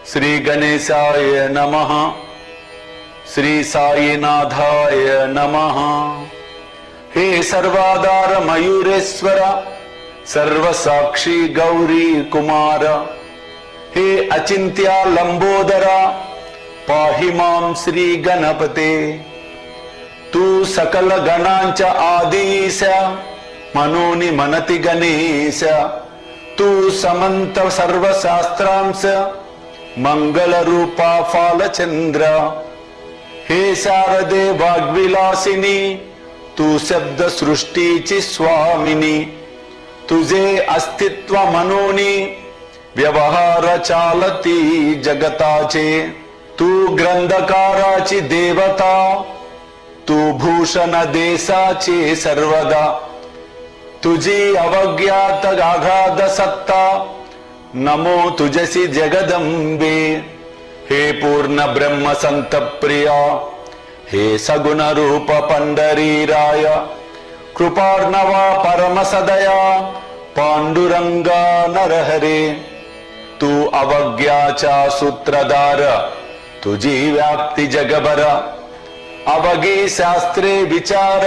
श्री गणेशाय नमः। श्री साईनाथाय नमः। हे सर्वाधार मयूरेश्वर, सर्वसाक्षी गौरी कुमार, हे अचिंत्या लंबोदरा, पाहि मां श्री गणपते। तू सकल गणांच्या आदिश, मनोनि मनति गणेश। तू समंत सर्व शास्त्रांश, मंगल रूपा फालचंद्र। हे शारदे वाग्विलासिनी, तू शब्द सृष्टीची स्वामिनी। तुझे अस्तित्व मनोनी, व्यवहार चालती जगताचे। तू ग्रंथकाराची देवता, तू भूषण देशाचे सर्वदा। तुझी अवज्ञात आघात सत्ता, नमो तुझसी जगदंबे। हे पूर्ण ब्रह्म संत प्रिया, हे सगुण रूप पंढरीराय। कृपार्णवा परम सदया, पांडुरंगा नरहरे। तू अवज्ञाचा सूत्रधार, तुझी व्याप्ती जगभर। अवघी शास्त्रे विचार,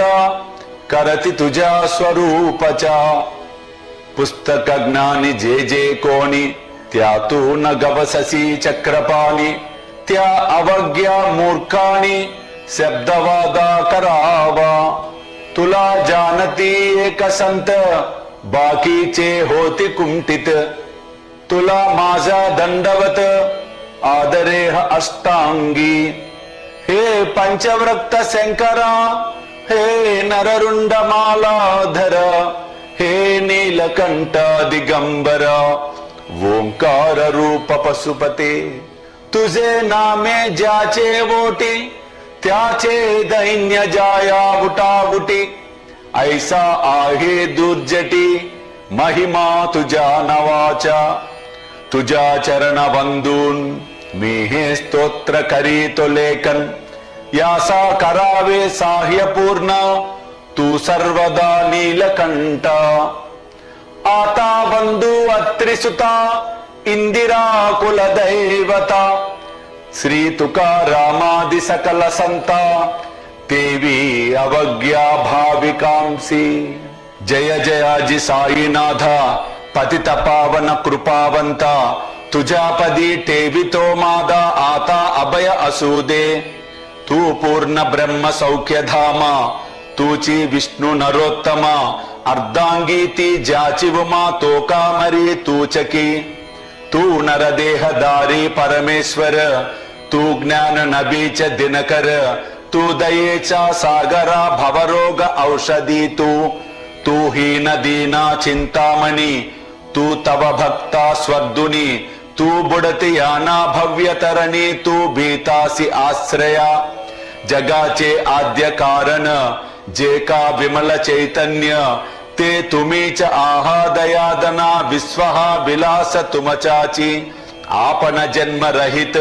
करती तुझ्या स्वरूपचा। पुस्तक ज्ञानी जे जे कोणी, त्यातून गवससी चक्रपाणी। त्या अवज्ञा मूर्खाणी, शब्दवादा करावा। तुला जानती एक संत, बाकीचे होती कुंठित। तुला माझा दंडवत, आदरेह अष्टांगी। हे पंचव्रत शंकरा, हे नररुंड मालाधर। हे नीलकंठ दिगंबर, ओंकार रूप पशुपते। तुझे नामे ज्याचे वोटी, त्याचे दैन्य जाया उटाउटी। ऐसा आहे दुर्जटी, महिमा तुझ्या नावाचा। तुझ्या चरण वंदून मी हे स्तोत्र करीतो लेखन। यासा करावे साह्य पूर्ण, तू सर्वदा नीलकंठ। आता बंधू अत्रिसुता, इंदिरा कुलदैवता। श्री तुकारामादि सकल संता, देवी अवज्ञा भाविकांसी। जय जयाजी साईनाथा, पतित पावन कृपावंता। तुझ्या पदी ठेवितो मादा, आता अभय असू दे। तू पूर्ण ब्रह्म सौख्य धामा, तूची विष्णू नरोत्तमा। अर्धांगी ती ज्याची उमा, तो कामरी तूचकी। तू नरदेहधारी परमेश्वर, तू ज्ञान नबीच दिनकर। तू दयेचा सागरा, भवरोग औषधी तू। तू हीन दीना चिंतामणी, तू तव भक्ता स्वर्धुनी। तू बुडती याना भव्यतरणी, तू भीतासी आश्रया। जगाचे आद्य कारण, जे का विमल चैतन्य। ते तुम्हीच आहा दयादना, विश्वहा विलास तुमचाची। आपण जन्म रहित,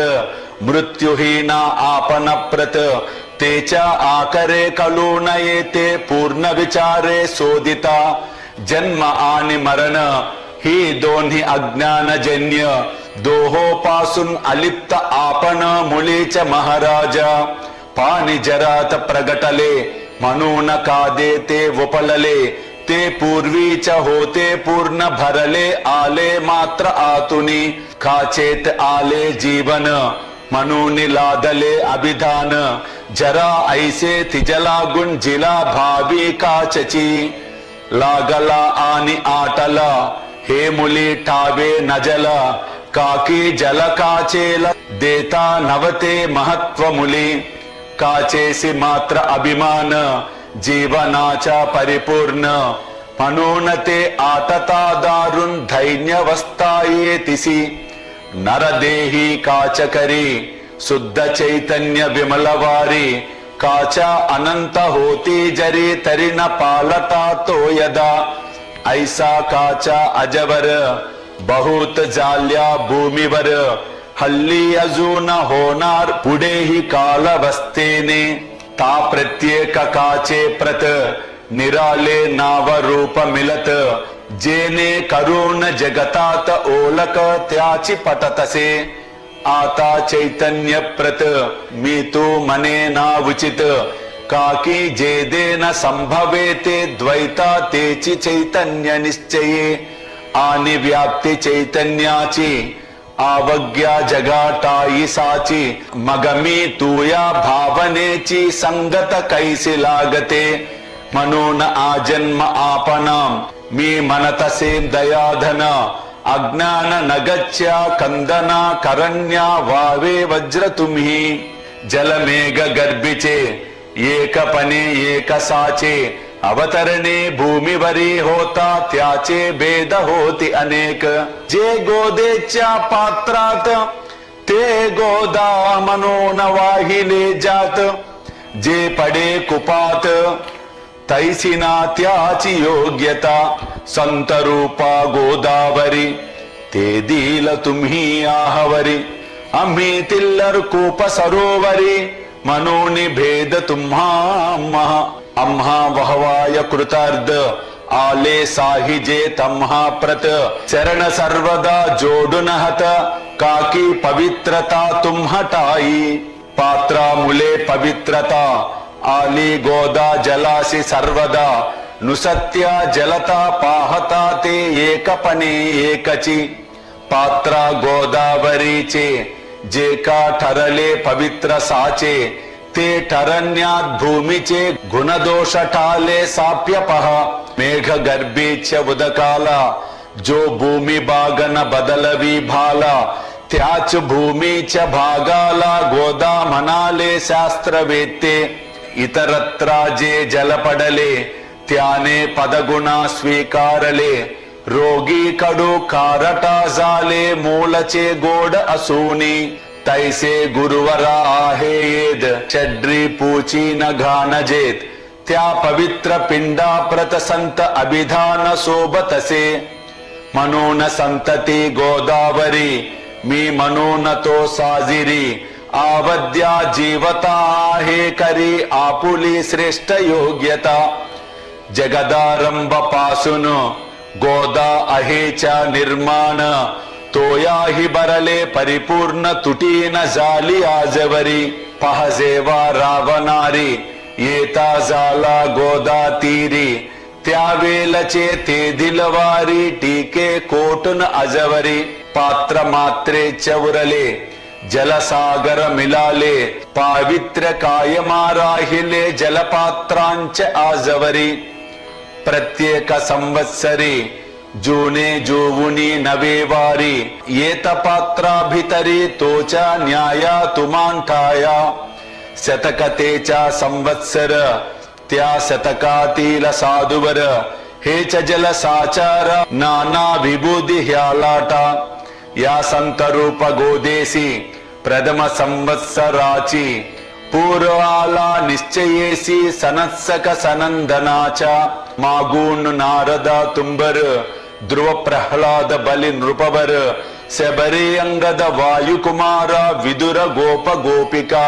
मृत्युहीना आपण प्रत। तेच्या आकरे कलू नये, ते पूर्ण विचारे शोधिता। जन्म आणि मरण ही दोन्ही अज्ञानजन्य। दोहोपासून अलिप्त आपण, मुलीच महाराजा। पाणी जरात प्रगटले, म्हणून कादे ते उपलले। ते पूर्वीच होते पूर्ण भरले, आले मात्र आतुनी। खाचेत आले जीवन, म्हणून लादले अभिधान। जरा ऐसे तिजला गुंजिला, भावी काचची। लागला आणि आटला, हे मुली ठावे नजल काकी जल काचेल देता नवते महत्व मुली काचेसी मात्र अभिमान जीवनाचा परिपूर्ण म्हणून ते आतता दारुण दैन्यवस्थायेतिसी नरदेही काचकरी शुद्ध चैतन्य विमलवारी काचा अनंत होती जरी तरी न पालटा तो यदा ऐसा काचा अजवर बहुत जाल्या भूमीवर हल्ली अजून होणार पुढेही कालवस्थेने ता प्रत्येक काचे प्रत निराले नाव रूप मिलत जेने करून जगतात ओळख त्याची पटतसे आता चैतन्य प्रत मी तू मने ना उचित काकी जे देन संभवे ते द्वैता तेची चैतन्य निश्चये आणि व्याप्ती चैतन्याची आवग्या जगाटाई साची मग मी तुया भावनेची संगत कैसी लागते म्हणून आजन्म आपणा मी म्हणतसे दयाधन अज्ञान नगच्या कंदना करण्या वावे वज्र तुम्ही जलमेघ गर्भीचे एकपणे एकसाचे अवतरणे भूमीवरी होता त्याचे भेद होती अनेक जे गोदेच्या पात्रात ते गोदा म्हणून वाहिले जात जे पडे कुपात तैसिना त्याची योग्यता संत रूपा गोदावरी ते दिल तुम्ही आहवरी आम्ही तिल्लर कूप सरोवरी म्हणून भेद तुम्हा आम्हा वहवाय कृतार्थ आले साहिजे तम्हा प्रत चरण सर्वदा जोडून हत काकी पवित्रता तुम्हटाई पात्रा मुले पवित्रता आली गोदा जलासी सर्वदा नुसत्या जलता पाहता ते एकपणे एकची पात्रा गोदावरीचे जे का ठरले पवित्र साचे ते ठरण्यात भूमीचे गुणदोष टाले साप्य पहा मेघ गर्भीच्या उदकाला जो भूमी बागन बदलवी भाला त्याच भूमीच्या भागाला गोदा म्हणाले शास्त्रवेत्ते इतरत्रा जे जल पडले त्याने पदगुणा स्वीकारले रोगी कडू कारटा झाले मूलचे गोड असूनी तैसे गुरुवरा आहे येद चड्री पूची न घाणजेत त्या पवित्र पिंडा प्रत संत अभिधान सोबतसे म्हणून संतती गोदावरी मी म्हणून तो साजिरी आवद्या जीवता आहे करी आपुली श्रेष्ठ योग्यता जगदारंभ पासून गोदा आहेच्या निर्माण तोयाही बरले परिपूर्ण तुटीन झाली आजवरी पहजेवा रावणारी येता झाला गोदा तीरी त्यावेलचे ते दिलवारी टीके कोटून अजवरी पात्र मात्रेच्या उरले जलसागर मिलाले पावित्र्य कायमा राहिले जलपात्रांचे आजवरी प्रत्येक संवत्सरी जूने जोवुनी नवे वारी येत पात्रा भितरी तोचा न्याया तुमांठाया शतकतेचा संवत्सर त्या शतकातील साधुवर हेच जल साचार नाना विभूती ह्या लाटा या संत रूप गोदेसी प्रथम संवत्सराची पूर्व आला निश्चयेसी सनत्सक सनंदनाचा मागून नारदा तुंबर ध्रुव प्रह्लाद बलि नृपवर शबरी अंगद वायुकुमार विदुर गोप गोपिका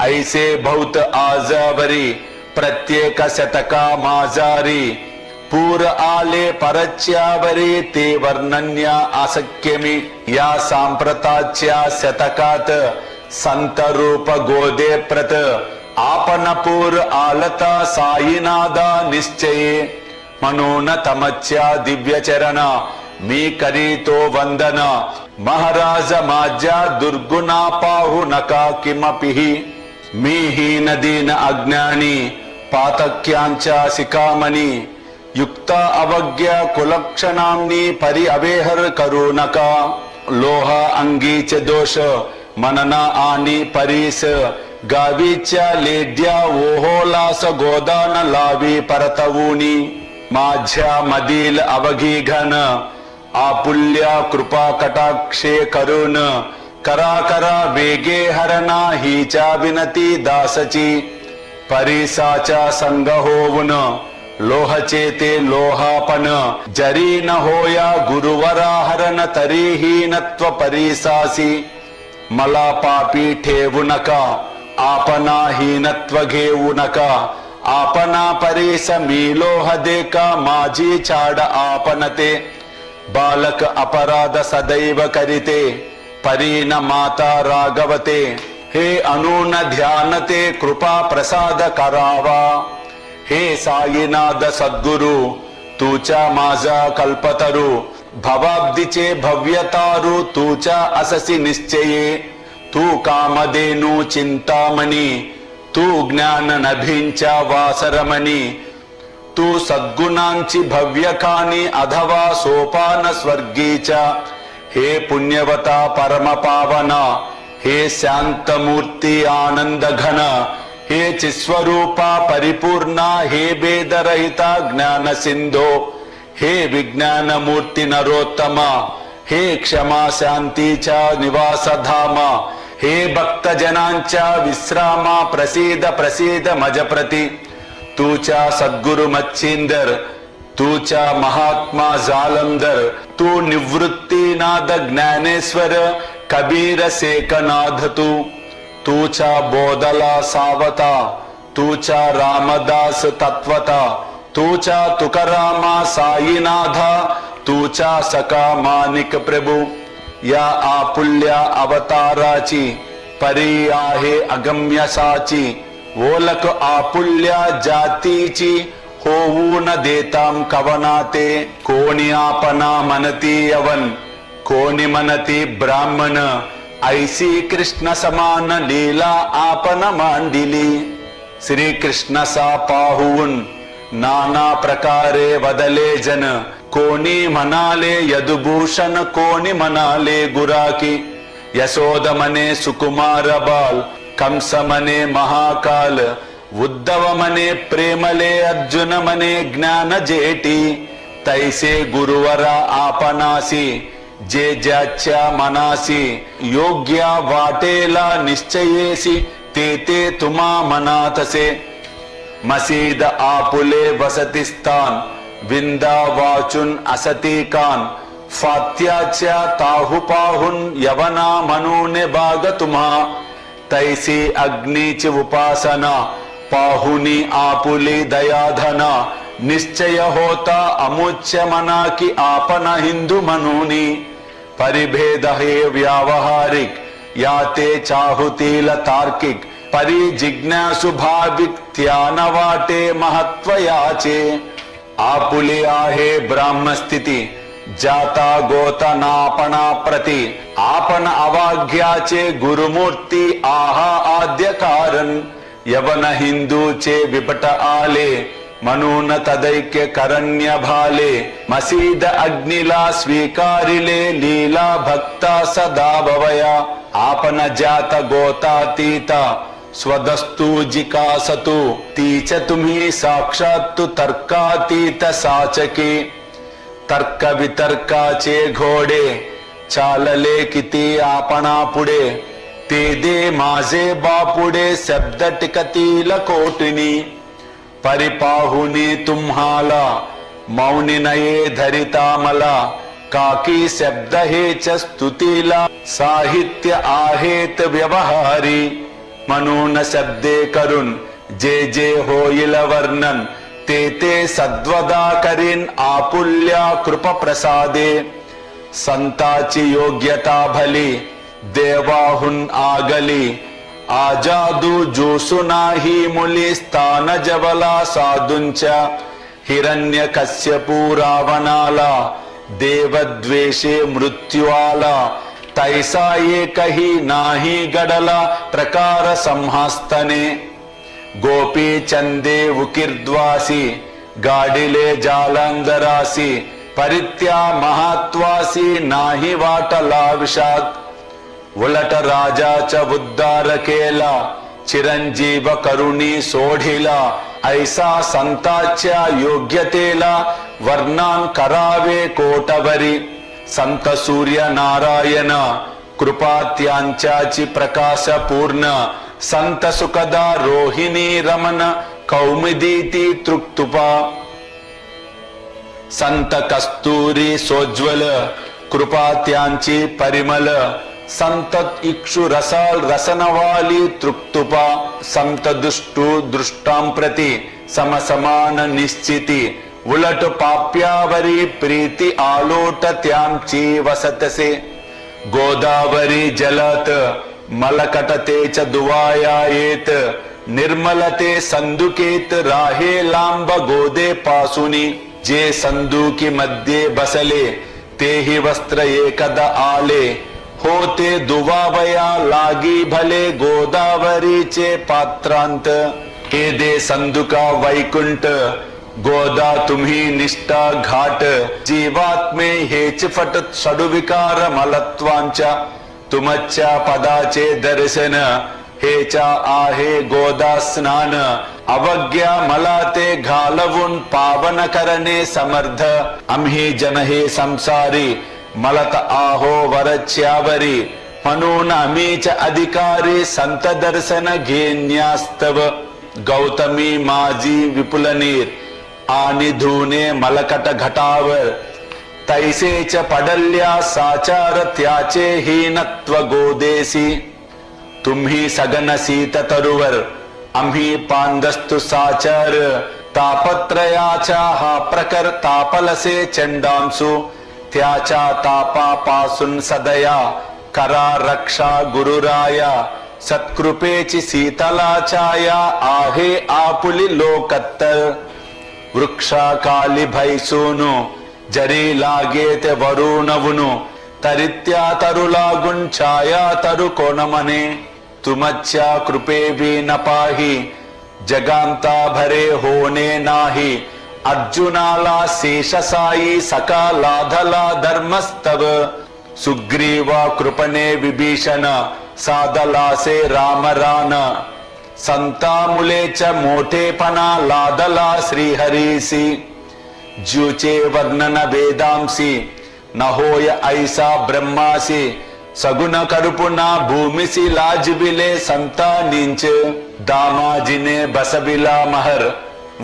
ऐसे बहुत आजावरी प्रत्येक शतका माजारी पूर आले परच्यावरी ते वर्णन्या अशक्यमी या सांप्रताच्या शतकात संत रूप गोदे प्रत आपण पूर आलता साईनादा निश्चये म्हणून तमच्या दिव्य चरण मी करीतो वंदन महाराज माझ्या दुर्गुणा पाहू नका किमपि मी हीन दीन अज्ञानी पातक्यांच्या शिखामणी युक्त अवज्ञ कुलक्षणाम्नी परि अवेहर करुणका लोह अंगी च दोष मनना आनी परीस गावीच्या लेड्या ओहोलास गोदान लावी परतवूनी माझ्या मधील अवघी घन आपुल्या कृपा कटाक्षे करुण करा करा वेगे हरणा हीच्या विनती दासची परीसाचा संग होऊन लोहचे ते लोहापन जरी न होया गुरुवरा हरण तरीही नत्व परीसासी मला पापी ठेवू नका आपना हीनत्व घेऊ नका आपना परीस मी लोह देका माझी छाड आपनते बालक अपराध सदैव करिते परीन माता रागवते हे अनून ध्यानते कृपा प्रसाद करावा हे साईनाथ सद्गुरु तुच्या माझा कल्पतरू भवाब्दीचे भव्यतारू तुच्या अससी निश्चये तू कामधेनु चिंतामणी तू ज्ञान नभींच्या वासरमणी तू सद्गुणांची भव्यकानी अधवा सोपान स्वर्गीच्या हे पुण्यवता परम पावना हे शांतमूर्ती आनंद घन हे चिस्वरूपा परिपूर्णा हे भेदरहिता ज्ञान सिंधो हे विज्ञान मूर्ती नरोत्तमा हे क्षमा शांतीच्या निवासधामा हे भक्तजनांच्या विश्रामा प्रसीद प्रसीद मजप्रती तुच्या सद्गुरु मच्छिंदर तुच्या महात्मा जालंधर तू निवृत्तीनाथ ज्ञानेश्वर कबीर सेकनाथ तुच्या बोधला सावता तुच्या रामदास तत्वता तुच्या तुकारामा साईनाथा तुच्या सका मानिक प्रभू या आपुल्या अवताराची परी आहे अगम्य साची ओलक आपुल्या जातीची होऊ न देताम कवनाते कोणी आपना मनती यवन कोणी मनती ब्राह्मण ऐसी कृष्ण समान लीला आपण मांडिली श्री कृष्ण सा पाहून नाना प्रकारे वदले जन कोणी म्हणाले यदुभूषण कोणी म्हणाले गुराकी यशोद मने सुकुमार बाल कंस मने महाकाल उद्धव मने प्रेमले अर्जुन मने ज्ञान जेटी तैसे गुरुवरा आपणासी जे ज्याच्या मनासी योग्य वाटेला निश्चयेसी ते ते तुम्हा मनातसे मसीद आपुले वसतिस्थान विंदा वाचून असती कान फात्याच्या ताहू पाहून यवना म्हणून बाग तुम्हा तैसी अग्नीची उपासना पाहुनी आपुली दयाधना निश्चय होता अमुच्य मना की आपण हिंदू म्हणूनी परिभेद हे व्यावहारिक या ते चाहुतील तार्किक परी जिज्ञासु भाविक त्यान वाटे महत्व याचे आपुले आहे ब्राह्मस्थिती जाता गोतनापणा प्रती आपण अवाग्याचे गुरुमूर्ती आहा आद्य कारण यवन हिंदूचे विपट आले म्हणून तदैक्य करण्य भाले मसीद अग्निला स्वीकारिले लीला भक्ता सदा भवया आपण जात गोतातीता स्वदस्तु जिकासतु तीच तुम्ही साक्षात तु तर्कातीत साचकी तर्क वितर्काचे घोडे चालले किती आपणा पुढे ते दे माझे बापुडे शब्द टिकतील कोटिनी परिपाहुनी तुम्हाला मौनी नये धरिता मला काकी शब्द हेच स्तुतीला साहित्य आहेत व्यवहारी म्हणून शब्दे करून जे जे होईल वर्णन ते ते सद्वदा करीन आपुल्या कृप प्रसादे संताची योग्यता भली देवाहून आगली आजादू जोसु नाही मुली स्थान जवला साधूंच्या हिरण्य कश्यपू रावणाला देवद्वेषे मृत्यू आला तैसा एकही नाही गडला प्रकार संहास्तने गोपी चंदे उकिर्द्वासी गाडिले जालंधरासी परित्या महात्वासी नाही वाटला विषात उलट राजाचा उद्धार केला चिरंजीव करुणी सोढिला ऐसा संताच्या योग्यतेला वर्णन करावे कोटवरी संत सूर्य नारायण कृपा त्यांच्याची प्रकाश पूर्ण संत सुखदा रोहिणी रमण कौमुदीती तृक्तुपा संत कस्तुरी सोज्वल कृपा त्यांची परिमल संत इक्षु रसाल रसनवाली तृक्तुपा संत दुष्टु दृष्टां प्रति समसमान निश्चिती उलट पाप्यावरी प्रीती आलोट त्यांची वसतसे गोदावरी जलत मलकटतेच दुवाया येत निर्मलते संदुकेत राहे लांब गोदे पासुनी जे संदुकी मध्ये बसले तेही वस्त्र एकदा आले होते दुवावया लागी भले गोदावरीचे पात्रांत हे दे संदुका वैकुंठ गोदा तुम्ही निष्ठा घाट जीवात्मे हेच फट षडविकार मलत्वांच्या तुमच्या पदाचे दर्शन हेचा आहे गोदा स्नान अवज्ञा मला ते घालवून पावन करणे समर्थ आम्ही जन हे संसारी मलत आहो वरच्यावरी म्हणून आम्हीच अधिकारी संत दर्शन घेण्यास्तव गौतमी माझी विपुल नीर आणि धुने मलकट घटावर तैसेच पडल्या साचार त्याचे हीनत्व गोदेसी तुम्ही सगन सीत तरुवर आम्ही पांदस्तु साचार तापत्रयाचा हा प्रकर तापलसे चंडांसु त्याच्या तापापासून सदया करा रक्षा गुरुराया सत्कृपेची शीतला छाया आहे आपुली लोकत्तर वृक्षाकाली भैसूनु जरी लागेत वरुणवुनु तरित्या तरु लागुन छाया तरु कोणमने तुमच्या कृपे न पाही जगांता भरे होणे नाही अर्जुनाला शेषसाई सका लाधला धर्मस्तव सुग्रीवा कृपणे विभीषण साधलासे रामरान संता मुलेच्या मोठेपणा लादला श्रीहरीसी ज्यूचे वर्णन वेदांसी न होय ऐसा ब्रह्मासी सगुण करुपुना भूमिसी लाजविले संतानींच दामाजीने बसविला महर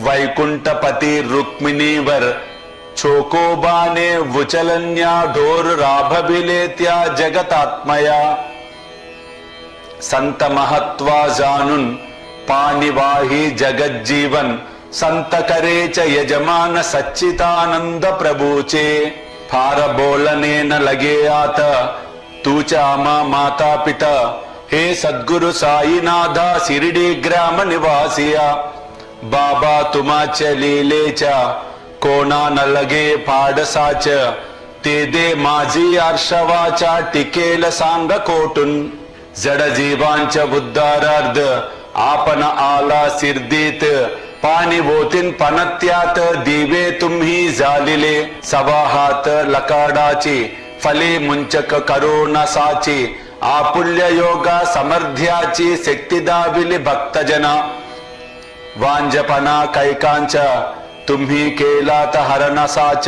वैकुंठपती रुक्मिणीवर छोकोबाने वुचलन्या ढोर राभविले त्या जगतात्मया संत महत्वा जाणून पाणिवाही जगज्जीवन संत करेच यजमान सच्चिदानंद प्रभूचे फार बोलने न लगे आता तुझा माता पिता हे सद्गुरु साईनाथा शिर्डी ग्राम निवासिया बाबा तुमाच्या लीलेच्या कोणा न लगे पाडसाच ते दे माझी आर्षवाचा टिकेल सांग कोटून जड जीवांच्या बुद्धारार्ध आपण आला शिर्दीत पाणी बोतीन पनत्यात दिवे तुम्ही झालिले सवा हात लकाडाची फले मुंचक करुणसाची आपुल्य योगा समर्थ्याची शक्ती दाविली भक्तजना वांजपणा कैकांच्या तुम्ही केलात हरणसाच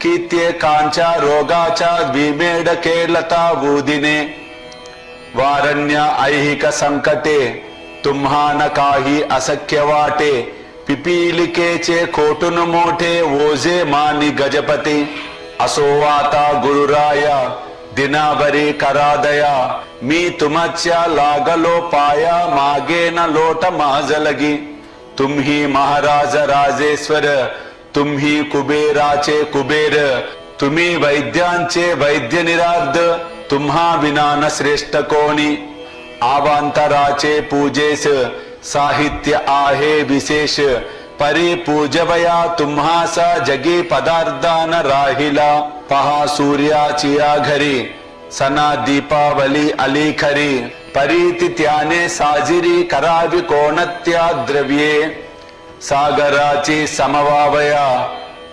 कित्येकांच्या रोगाच्या विमेड केलता बुदिने वारण्य ऐहिक संकटे तुम्हान काही अशक्य वाटे पिपीलिकेचे खोटून मोठे ओझे मानी गजपती असो आता गुरुराया दिनाभरी करादया मी तुमच्या लागलो पाया मागे न लोट माझलगी तुम्ही महाराज राजेश्वर तुम्ही कुबेराचे कुबेर तुम्ही वैद्यांचे वैद्य निरार्ध तुम्हा विना न श्रेष्ठ कोणी आवांतराचे पूजेस साहित्य आहे विशेष परी पूजवया तुम्हासा जगी पदार्थान राहिला पहा सूर्याची या घरी सना दीपावली अली खरी परीती त्याने साजिरी करावी कोणत्या द्रव्ये सागराची समवावय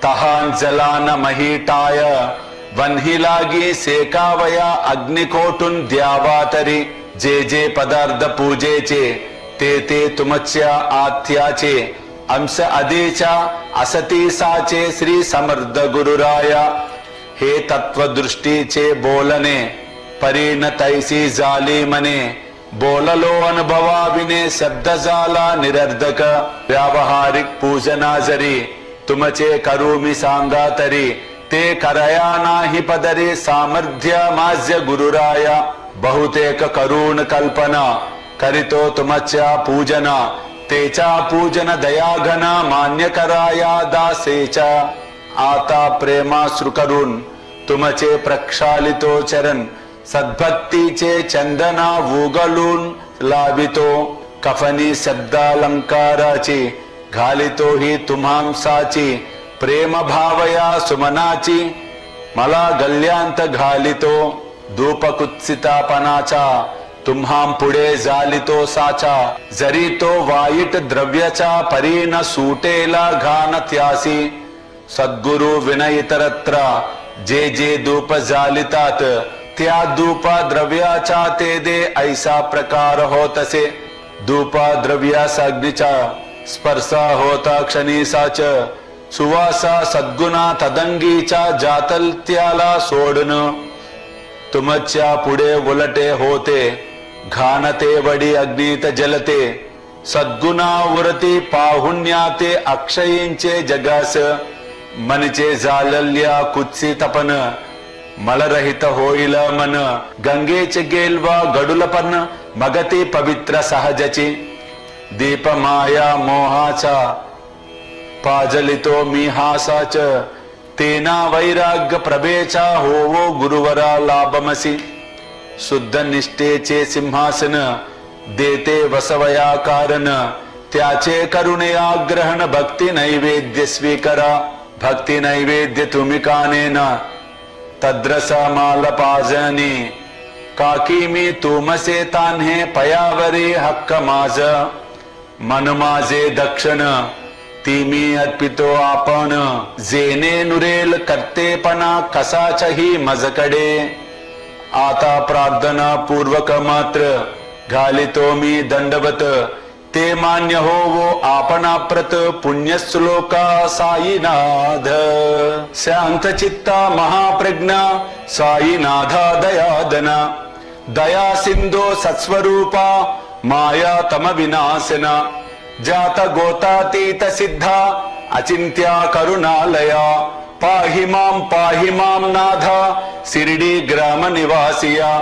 तहान जलान महीटाय वन्हिलागी सेकावया अग्निकोटून द्यावा तरी जे जे पदार्थ पूजेचे ते तुमच्या आत्याचे अंश आधीच्या असती साचे श्री समर्थ गुरुराया हे तत्वदृष्टीचे बोलणे परीन तैसी जाली मने बोललो अनुभवाविने शब्द झाला निरर्धक व्यावहारिक पूजना जरी तुमचे करूमी सांगा तरी ते करया नाही पदरी सामर्थ्य माझ्य गुरुराया बहुतेक करून कल्पना करितो तुमच्या पूजना तेचा पूजन दयाघन मान्य कराया दासेचा आता प्रेमाश्रु करून तुमचे प्रक्षालितो चरण सद्भक्तीचे चंदना उगलून लावितो कफनी शब्दालंकाराची घालितो ही तुम्हांसाची प्रेम भावया सुमनाची मला गल्यांत घालितो धूप कुत्सितापनाचा तुम्हां पुढे जालितो साचा जरी तो वाईट द्रव्याचा परीन सुटेला घान त्यासी सद्गुरु विनय इतरत्र जे जे धूप जालितात त्या धूप द्रव्याचा ते दे ऐसा प्रकार होत असे धूप द्रव्यास अग्नीचा स्पर्श होता क्षणीसाच सुवासा सद्गुणा तदंगीचा जातल त्याला सोडन तुमच्या पुढे उलटे होते घानते वडी अग्नीत जलते सद्गुणावरती पाहुण्याते अक्षयींचे जगास मनचे जालल्या कुत्सी तपन मलरहित होईल मन गंगेचे गेलवा गडुलपन मगती पवित्र सहजची दीप माया मोहाचा पाजलितो मी हासाच तेना वैराग्य प्रभेचा होवो गुरुवरा लाभमसी शुद्ध निष्ठेचे सिंहासन देते वसवया कारण त्याचे करुणया ग्रहण भक्ती नैवेद्य स्वीकरा भक्ती नैवेद्य तुम्ही कानेन तद्रसा माल पाजनी काकी मी तुमसे तान्हे पयावरे हक्क माझ मन माझे दक्षिण ती मी अर्पितो आपण जेने नुरेल कर्तेपणा कसाच्याही मजकडे आता प्रार्थना पूर्वक मात्र घालितो मी दंडवत ते मान्य होवो आपणाप्रत पुण्य श्लोका साईनाथ शांत चित्ता महाप्रज्ञा साईनाथा दयादना दया सिंधो सत्स्वरूपा माया तम विनाशना जात गोतातीत सिद्धा अचिंत्या करुणालया पाहि माम नाथा शिर्डी ग्राम निवासिया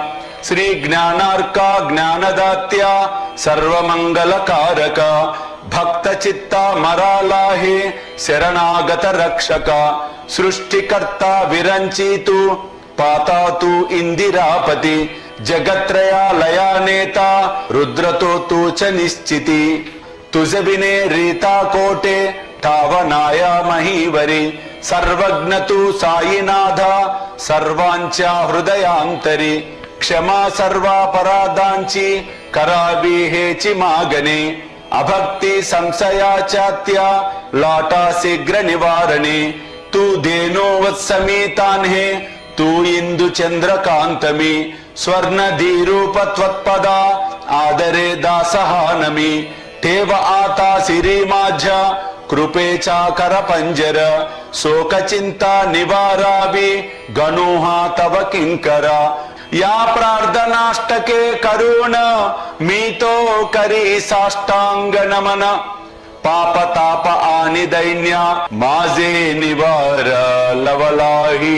श्री ज्ञानार्का ज्ञानदात्या सर्व मंगलकारका भक्त चित्ता मराला हे शरणागत रक्षका सृष्टिकर्ता विरंची तू पाता तू इंदिरापती जगत्रया लया नेता रुद्र तो च निश्चिती तुझ बिने रीता कोटे ठावनाया महीवरी सर्वज्ञ तू साईनाथा सर्वांच्या हृदयांतरी क्षमा सर्व अपराधांची करावी हेची मागणे अभक्ती संशयाच्या त्या लाटा शीघ्र निवारणे तू धेनो वत्समीतान हे तू इंदु चंद्रकांतमी स्वर्ण धीरूप त्वत्पदा आदरे दासहानमी ठेव आता सिरी माझ्या कृपेचा करपंजर शोक चिंता निवारावी गणुहा तव किंकरा या प्रार्थनाष्टके करुण मी तो करी साष्टांग नमन पाप ताप आणि दैन्य माझे निवार लवलाही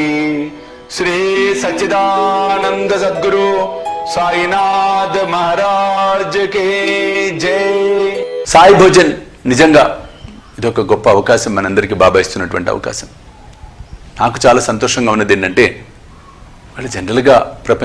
श्री सच्चिदानंद सद्गुरु సాయినాథ్ మహారాజ్ కే జై. సాయి భోజన్ నిజంగా ఇదొక గొప్ప అవకాశం, మనందరికీ బాబా ఇస్తున్నటువంటి అవకాశం. నాకు చాలా సంతోషంగా ఉన్నది ఏంటంటే వాళ్ళు జనరల్గా